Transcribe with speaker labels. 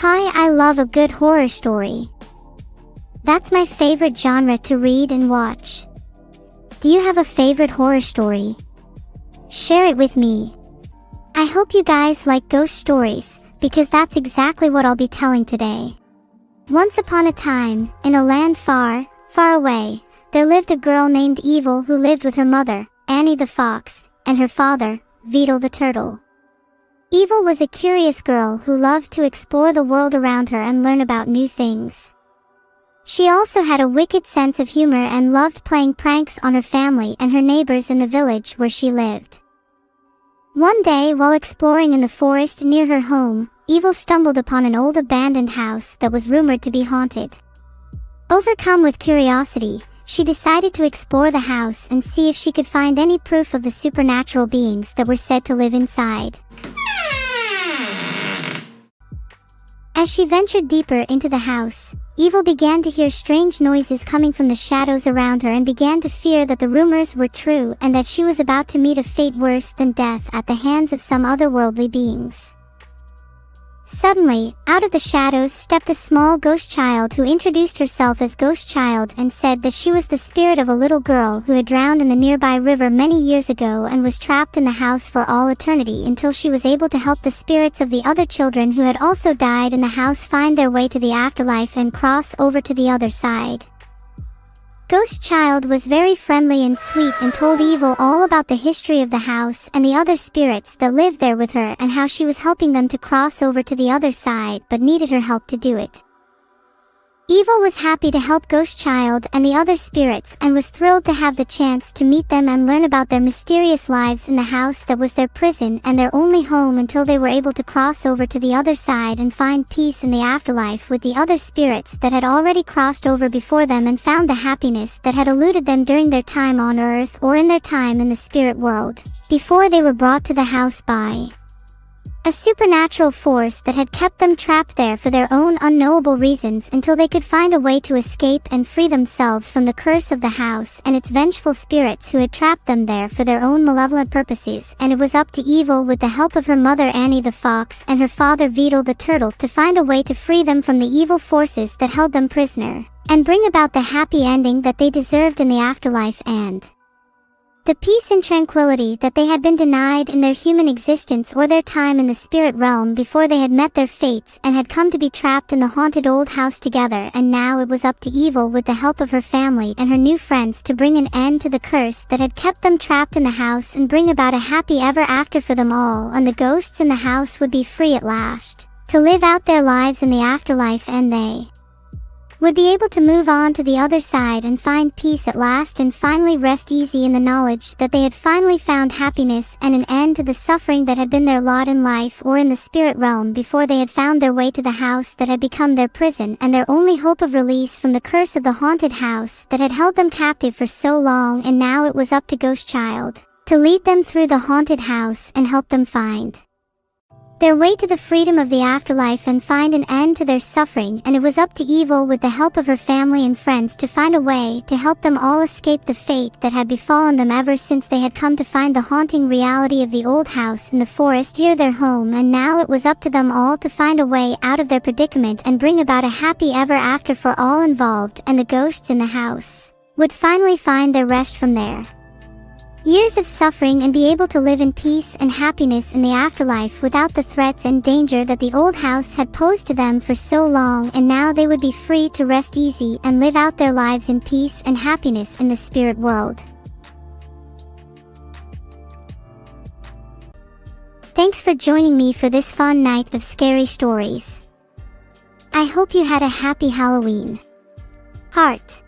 Speaker 1: Hi, I love a good horror story. That's my favorite genre to read and watch. Do you have a favorite horror story? Share it with me. I hope you guys like ghost stories, because that's exactly what I'll be telling today. Once upon a time, in a land far, far away, there lived a girl named Evil who lived with her mother, Annie the fox, and her father, Beetle the turtle. Evil was a curious girl who loved to explore the world around her and learn about new things. She also had a wicked sense of humor and loved playing pranks on her family and her neighbors in the village where she lived. One day, while exploring in the forest near her home, Evil stumbled upon an old abandoned house that was rumored to be haunted. Overcome with curiosity, she decided to explore the house and see if she could find any proof of the supernatural beings that were said to live inside. As she ventured deeper into the house, Evil began to hear strange noises coming from the shadows around her and began to fear that the rumors were true and that she was about to meet a fate worse than death at the hands of some otherworldly beings. Suddenly, out of the shadows stepped a small ghost child who introduced herself as Ghost Child and said that she was the spirit of a little girl who had drowned in the nearby river many years ago and was trapped in the house for all eternity until she was able to help the spirits of the other children who had also died in the house find their way to the afterlife and cross over to the other side. Ghost Child was very friendly and sweet and told Evil all about the history of the house and the other spirits that lived there with her and how she was helping them to cross over to the other side but needed her help to do it. Evil was happy to help Ghost Child and the other spirits and was thrilled to have the chance to meet them and learn about their mysterious lives in the house that was their prison and their only home until they were able to cross over to the other side and find peace in the afterlife with the other spirits that had already crossed over before them and found the happiness that had eluded them during their time on Earth or in their time in the spirit world, before they were brought to the house by a supernatural force that had kept them trapped there for their own unknowable reasons until they could find a way to escape and free themselves from the curse of the house and its vengeful spirits who had trapped them there for their own malevolent purposes, and it was up to Evil with the help of her mother Annie the fox and her father Beetle the turtle to find a way to free them from the evil forces that held them prisoner, and bring about the happy ending that they deserved in the afterlife and the peace and tranquility that they had been denied in their human existence or their time in the spirit realm before they had met their fates and had come to be trapped in the haunted old house together, and now it was up to Evil with the help of her family and her new friends to bring an end to the curse that had kept them trapped in the house and bring about a happy ever after for them all, and the ghosts in the house would be free at last to live out their lives in the afterlife, and they would be able to move on to the other side and find peace at last and finally rest easy in the knowledge that they had finally found happiness and an end to the suffering that had been their lot in life or in the spirit realm before they had found their way to the house that had become their prison and their only hope of release from the curse of the haunted house that had held them captive for so long, and now it was up to Ghost Child to lead them through the haunted house and help them find their way to the freedom of the afterlife and find an end to their suffering, and it was up to Evil with the help of her family and friends to find a way to help them all escape the fate that had befallen them ever since they had come to find the haunting reality of the old house in the forest near their home, and now it was up to them all to find a way out of their predicament and bring about a happy ever after for all involved, and the ghosts in the house would finally find their rest from there years of suffering and be able to live in peace and happiness in the afterlife without the threats and danger that the old house had posed to them for so long, and now they would be free to rest easy and live out their lives in peace and happiness in the spirit world. Thanks for joining me for this fun night of scary stories. I hope you had a happy Halloween. Heart.